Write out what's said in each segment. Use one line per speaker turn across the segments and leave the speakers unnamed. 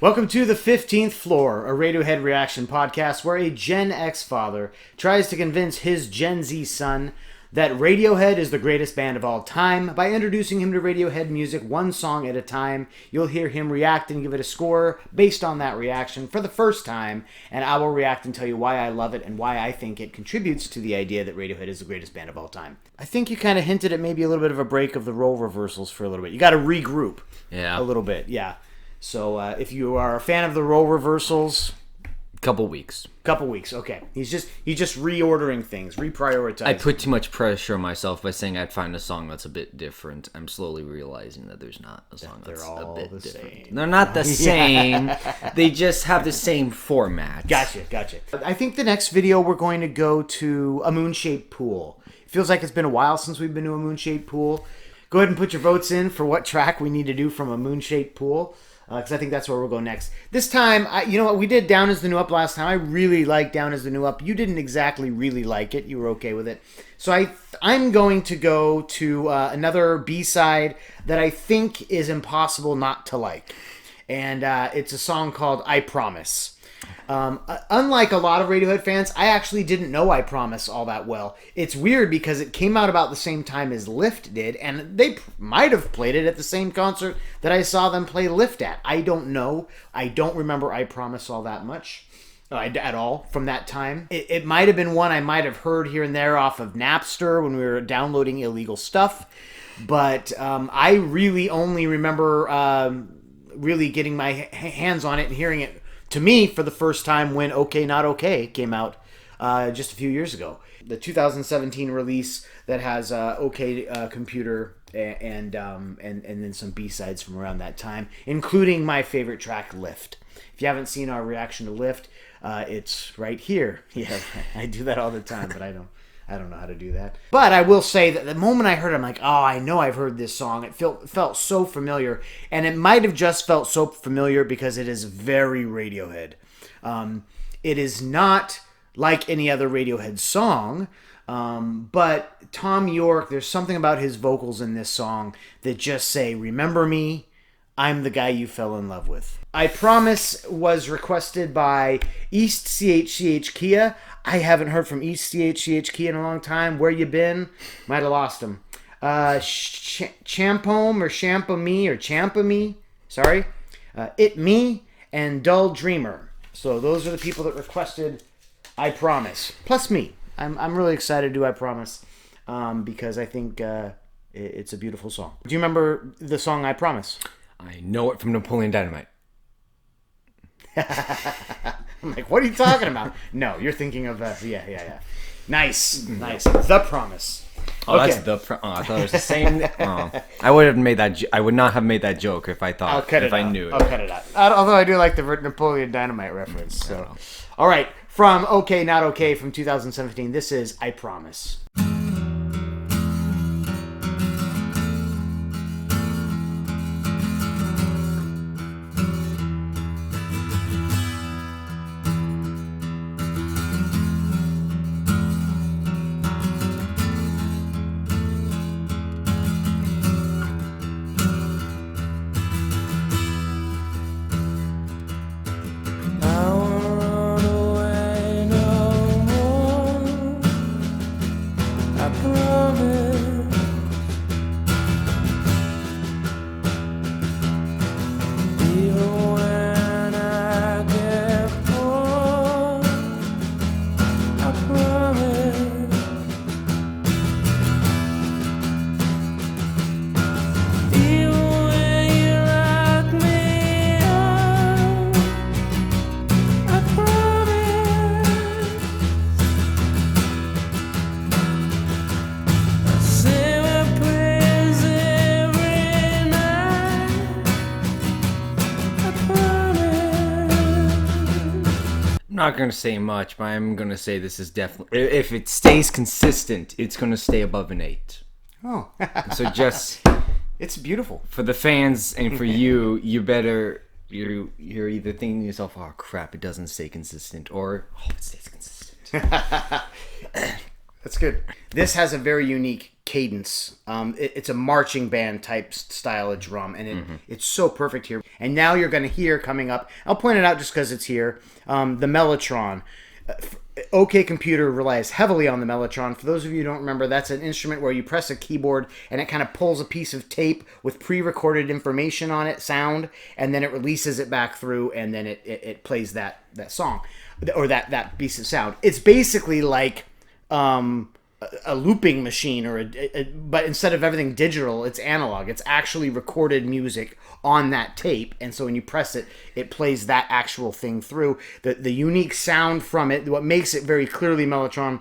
Welcome to the 15th Floor, a Radiohead reaction podcast where a Gen X father tries to convince his Gen Z son that Radiohead is the greatest band of all time by introducing him to Radiohead music one song at a time. You'll hear him react and give it a score based on that reaction for the first time, and I will react and tell you why I love it and why I think it contributes to the idea that Radiohead is the greatest band of all time. I think you kind of hinted at maybe a little bit of a break of the role reversals for a little bit. You got to regroup a little bit, yeah. So if you are a fan of the role reversals,
couple weeks,
okay. He's just reordering things, reprioritizing.
I put too much pressure on myself by saying I'd find a song that's a bit different. I'm slowly realizing that there's not a song that's a bit different. They're not the same. They just have the same format.
Gotcha. I think the next video we're going to go to a moon-shaped pool. It feels like it's been a while since we've been to a moon-shaped pool. Go ahead and put your votes in for what track we need to do from a moon-shaped pool. Because I think that's where we'll go next. This time, you know what? We did Down Is the New Up last time. I really liked Down Is the New Up. You didn't exactly really like it. You were okay with it. So I'm going to go to another B-side that I think is impossible not to like. And it's a song called I Promise. Unlike a lot of Radiohead fans, I actually didn't know I Promise all that well. It's weird because it came out about the same time as Lift did, and they might have played it at the same concert that I saw them play Lift at. I don't know. I don't remember I Promise all that much at all from that time. It might have been one I might have heard here and there off of Napster when we were downloading illegal stuff, but I really only remember really getting my hands on it and hearing it to me for the first time when OKNOTOK came out just a few years ago. The 2017 release that has OK Computer and then some B-sides from around that time, including my favorite track, Lift. If you haven't seen our reaction to Lift, it's right here. Yeah, I do that all the time, but I don't know how to do that. But I will say that the moment I heard it, I'm like, oh, I know I've heard this song. It felt so familiar. And it might have just felt so familiar because it is very Radiohead. It is not like any other Radiohead song. But Tom York, there's something about his vocals in this song that just say, remember me, I'm the guy you fell in love with. I Promise was requested by East CHCH Kia. I haven't heard from East CHCH Kia in a long time. Where you been? Might have lost him. Champome or Champa-me. Sorry. It Me and Dull Dreamer. So those are the people that requested I Promise. Plus me. I'm really excited to do I Promise because I think it's a beautiful song. Do you remember the song I Promise?
I know it from Napoleon Dynamite.
I'm like, what are you talking about? No, you're thinking of yeah. Nice. The Promise.
Oh, okay. That's the. I thought it was the same. I would have made that. I would not have made that joke if I thought. I knew it.
I'll cut it out. Although I do like the Napoleon Dynamite reference. So, all right, from OK Not OK from 2017. This is I Promise.
I'm not going to say much, but I'm going to say this is definitely, if it stays consistent, it's going to stay above an 8.
Oh.
So just...
It's beautiful.
For the fans and for you, you're either thinking to yourself, oh crap, it doesn't stay consistent, or, oh, it stays consistent.
That's good. This has a very unique cadence. It's a marching band type style of drum, and it's so perfect here. And now you're going to hear coming up, I'll point it out just because it's here, the mellotron. OK Computer relies heavily on the mellotron. For those of you who don't remember, that's an instrument where you press a keyboard and it kind of pulls a piece of tape with pre-recorded information on it, sound, and then it releases it back through, and then it plays that song or that piece of sound. It's basically like a looping machine, but instead of everything digital, it's analog. It's actually recorded music on that tape, and so when you press it, it plays that actual thing through. The unique sound from it, what makes it very clearly mellotron,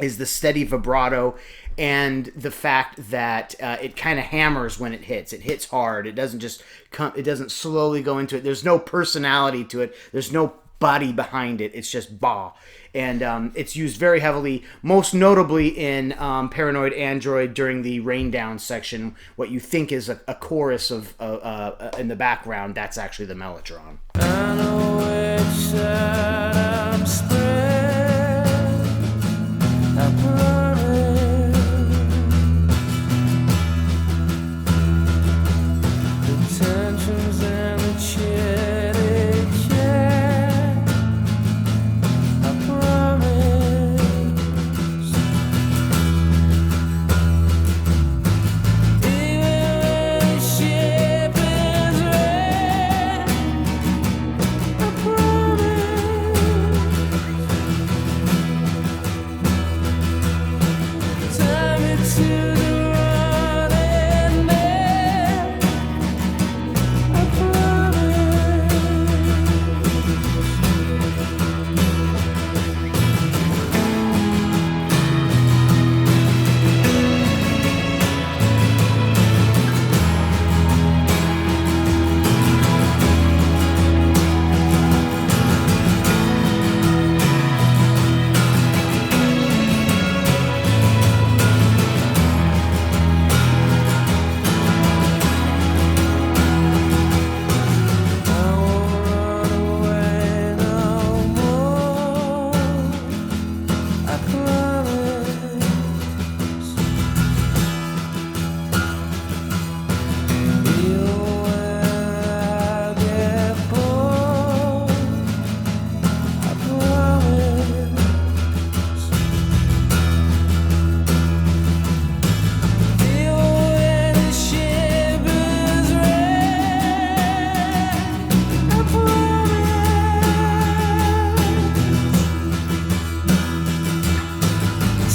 is the steady vibrato and the fact that it kind of hammers when it hits. It hits hard. It doesn't just come. It doesn't slowly go into it. There's no personality to it. There's no body behind it. It's just bah. And it's used very heavily, most notably in Paranoid Android during the Rain Down section. What you think is a chorus of in the background, that's actually the mellotron. I know which side I'm spread. I promise. The tensions and the chitty chat. I promise. Even when the ship is wrecked, I promise. Tie me to the running man. I promise. I won't run away no more. I promise. Even when I get bored, I promise. Even when the ship is wrecked, I promise.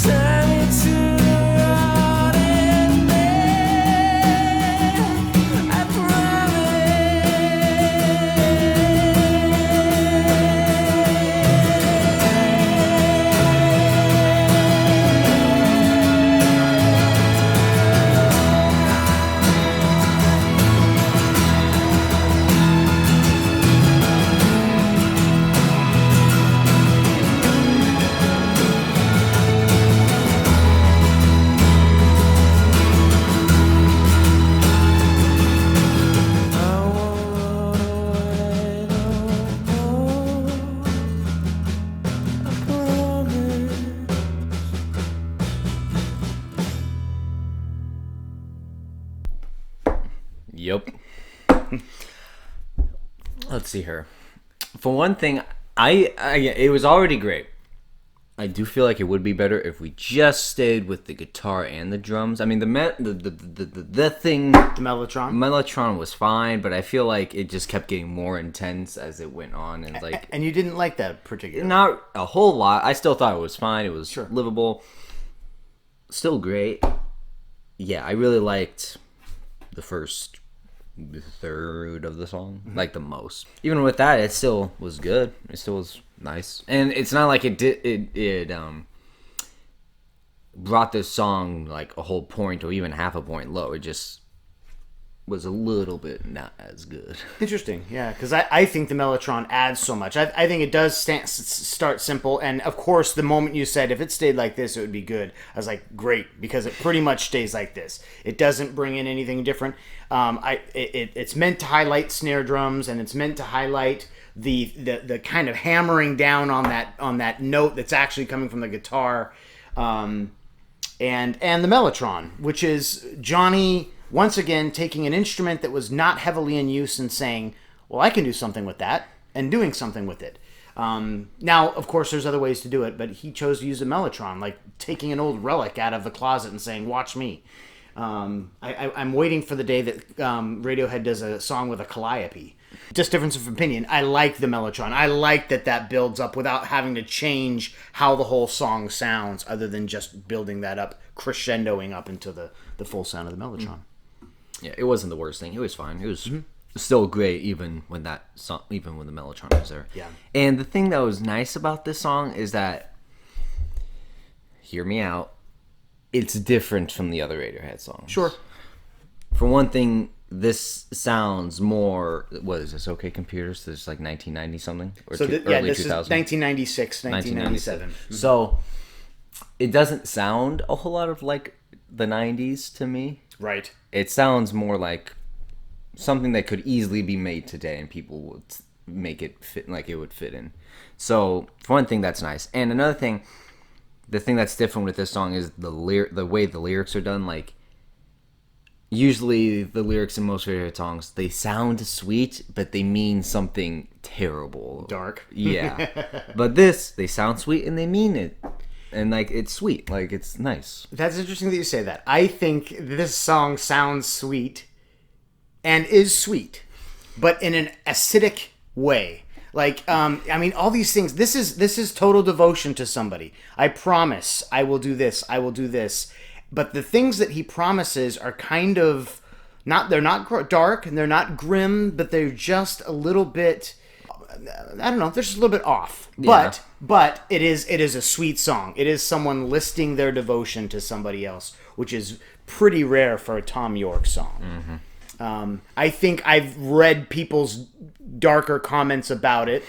Tie me to the running man. I won't run away no more. I promise.
Yep. Let's see here. For one thing, it was already great. I do feel like it would be better if we just stayed with the guitar and the drums. I mean, the thing,
The mellotron.
mellotron was fine, but I feel like it just kept getting more intense as it went on, and like
And you didn't like that particular.
not a whole lot. I still thought it was fine. It was
Sure.
livable. Still great. Yeah, I really liked the first third of the song, like the most. Even with that, it still was good. It still was nice, and it's not like it brought this song like a whole point or even half a point low. It just was a little bit not as good.
Interesting, yeah, because I think the mellotron adds so much. I think it does start simple, and of course, the moment you said if it stayed like this, it would be good, I was like, great, because it pretty much stays like this. It doesn't bring in anything different. It's meant to highlight snare drums, and it's meant to highlight the kind of hammering down on that note that's actually coming from the guitar. and the mellotron, which is Johnny once again taking an instrument that was not heavily in use and saying, well, I can do something with that, and doing something with it. Now, of course, there's other ways to do it, but he chose to use a mellotron, like taking an old relic out of the closet and saying, watch me. I'm waiting for the day that Radiohead does a song with a calliope. Just difference of opinion. I like the mellotron. I like that builds up without having to change how the whole song sounds, other than just building that up, crescendoing up into the full sound of the mellotron.
Yeah, it wasn't the worst thing. It was fine. It was still great, even when the mellotron was there.
Yeah.
And the thing that was nice about this song is that, hear me out, it's different from the other Radiohead songs.
Sure.
For one thing, this sounds more. What is this? OK Computers. This is like 1990 something or
So
early
this
2000.
is 1996, 1997.
So it doesn't sound a whole lot of like the 90s to me.
Right.
It sounds more like something that could easily be made today, and people would make it fit like it would fit in. So for one thing, that's nice. And another thing, the thing that's different with this song is the way the lyrics are done. Like, usually the lyrics in most Radiohead songs, they sound sweet, but they mean something terrible.
Dark.
Yeah. But this, they sound sweet and they mean it. And, like, it's sweet. Like, it's nice.
That's interesting that you say that. I think this song sounds sweet and is sweet, but in an acidic way. Like, I mean, all these things. This is total devotion to somebody. I promise I will do this. I will do this. But the things that he promises are kind of they're not dark and they're not grim, but they're just a little bit, I don't know, they're just a little bit off.
Yeah.
But it is a sweet song. It is someone listing their devotion to somebody else, which is pretty rare for a Tom York song. Mm-hmm. I think I've read people's darker comments about it,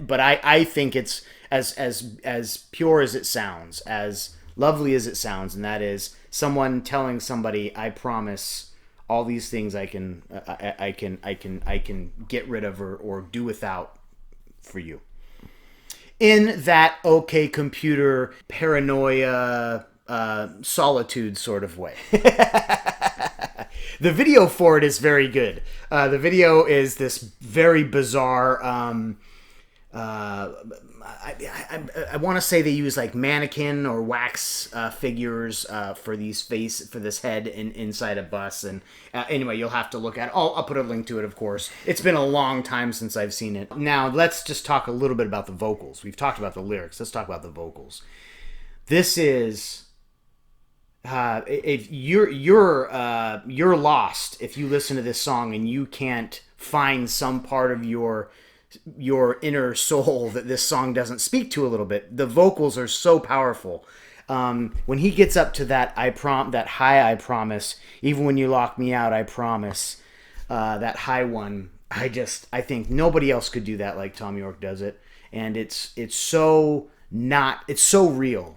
but I think it's as pure as it sounds, as lovely as it sounds, and that is someone telling somebody, I promise all these things I can get rid of or do without for you. In that OK Computer paranoia solitude sort of way. The video for it is very good. The video is this very bizarre. I want to say they use like mannequin or wax figures for this head inside a bus. And anyway, you'll have to look at it. I'll put a link to it, of course. It's been a long time since I've seen it. Now let's just talk a little bit about the vocals. We've talked about the lyrics. Let's talk about the vocals. This is. If you're lost if you listen to this song and you can't find some part of your inner soul that this song doesn't speak to a little bit. The vocals are so powerful. When he gets up to that high, I promise, even when you lock me out, I promise, that high one, I think nobody else could do that like Tom York does it. And it's so real.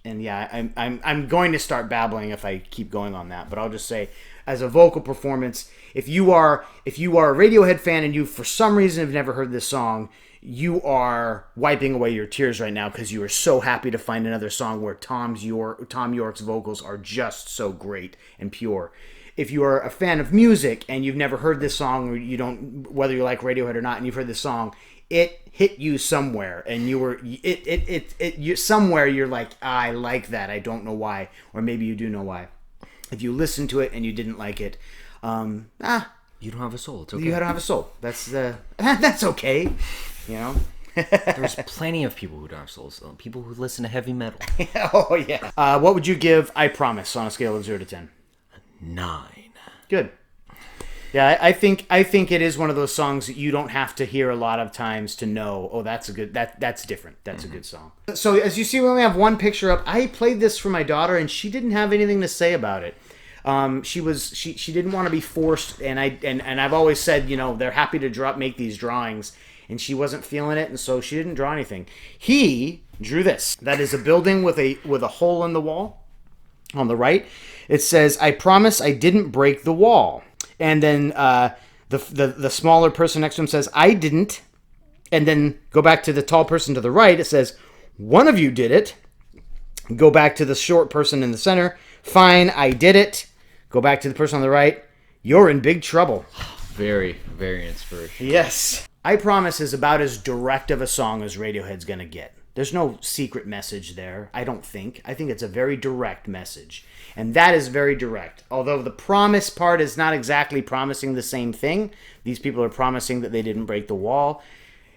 And yeah, I'm going to start babbling if I keep going on that, but I'll just say, as a vocal performance, if you are a Radiohead fan and you for some reason have never heard this song, you are wiping away your tears right now because you are so happy to find another song where Tom York's vocals are just so great and pure. If you are a fan of music and you've never heard this song, or whether you like Radiohead or not, and you've heard this song, it hit you somewhere, and you somewhere you're like, I like that. I don't know why, or maybe you do know why. If you listen to it and you didn't like it, you
don't have a soul. It's okay.
You don't have a soul. That's okay. You know.
There's plenty of people who don't have souls. People who listen to heavy metal.
Oh yeah. What would you give I Promise on a scale of 0 to 10?
9.
Good. Yeah, I think it is one of those songs that you don't have to hear a lot of times to know, oh, that's different. That's a good song. So as you see, we only have one picture up. I played this for my daughter, and she didn't have anything to say about it. She didn't want to be forced, and I've always said, they're happy to make these drawings, and she wasn't feeling it, and so she didn't draw anything. He drew this. That is a building with a hole in the wall. On the right, it says, I promise I didn't break the wall. And then the smaller person next to him says, I didn't. And then go back to the tall person to the right. It says, one of you did it. Go back to the short person in the center. Fine, I did it. Go back to the person on the right. You're in big trouble.
Very, very inspirational.
Yes. I Promise is about as direct of a song as Radiohead's going to get. There's no secret message there, I don't think. I think it's a very direct message. And that is very direct. Although the promise part is not exactly promising the same thing. These people are promising that they didn't break the wall.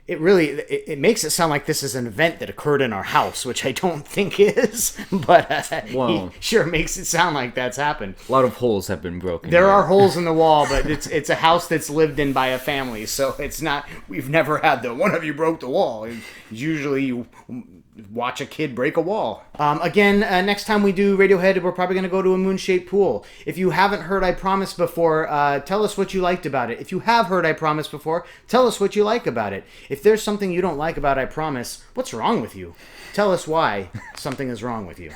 It makes it sound like this is an event that occurred in our house, which I don't think is. But he sure makes it sound like that's happened.
A lot of holes have been broken.
There are holes in the wall, but it's a house that's lived in by a family, so it's not. We've never had the one of you broke the wall. It's usually you watch a kid break a wall. Again, next time we do Radiohead, we're probably going to go to a moon-shaped pool. If you haven't heard I Promise before, tell us what you liked about it. If you have heard I Promise before, tell us what you like about it. If there's something you don't like about I Promise, what's wrong with you? Tell us why something is wrong with you.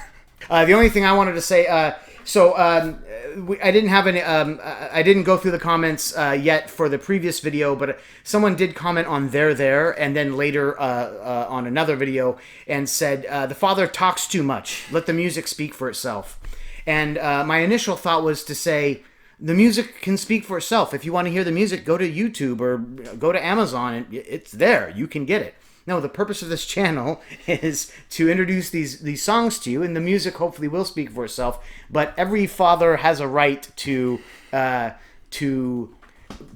The only thing I wanted to say, I didn't have any. I didn't go through the comments yet for the previous video, but someone did comment on there, and then later on another video, and said the father talks too much. Let the music speak for itself. And my initial thought was to say, the music can speak for itself. If you want to hear the music, go to YouTube or go to Amazon, and it's there. You can get it. No, the purpose of this channel is to introduce these songs to you, and the music hopefully will speak for itself. But every father has a right to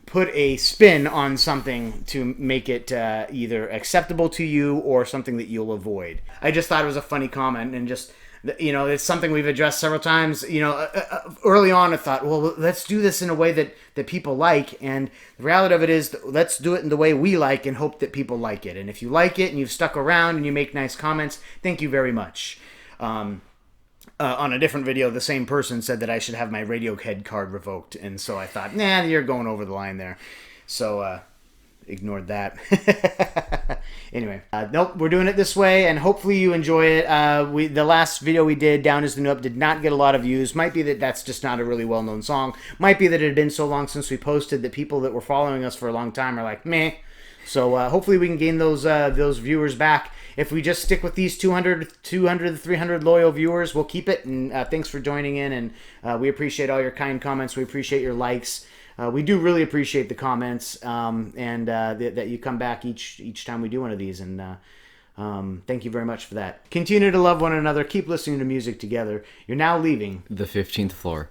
put a spin on something to make it either acceptable to you or something that you'll avoid. I just thought it was a funny comment, and just, you know, it's something we've addressed several times. You know, early on I thought, well, let's do this in a way that people like, and the reality of it is, let's do it in the way we like and hope that people like it. And if you like it and you've stuck around and you make nice comments, thank you very much. On a different video, the same person said that I should have my Radiohead card revoked, and so I thought, nah, you're going over the line there. So, ignored that. Anyway, nope, we're doing it this way, and hopefully you enjoy it. The last video we did, Down Is the New Up, did not get a lot of views. Might be that that's just not a really well-known song. Might be that it had been so long since we posted that people that were following us for a long time are like, meh. So hopefully we can gain those viewers back. If we just stick with these 200 to 300 loyal viewers, we'll keep it. And thanks for joining in, and we appreciate all your kind comments. We appreciate your likes. We do really appreciate the comments, and that you come back each time we do one of these. And thank you very much for that. Continue to love one another. Keep listening to music together. You're now leaving
the 15th floor.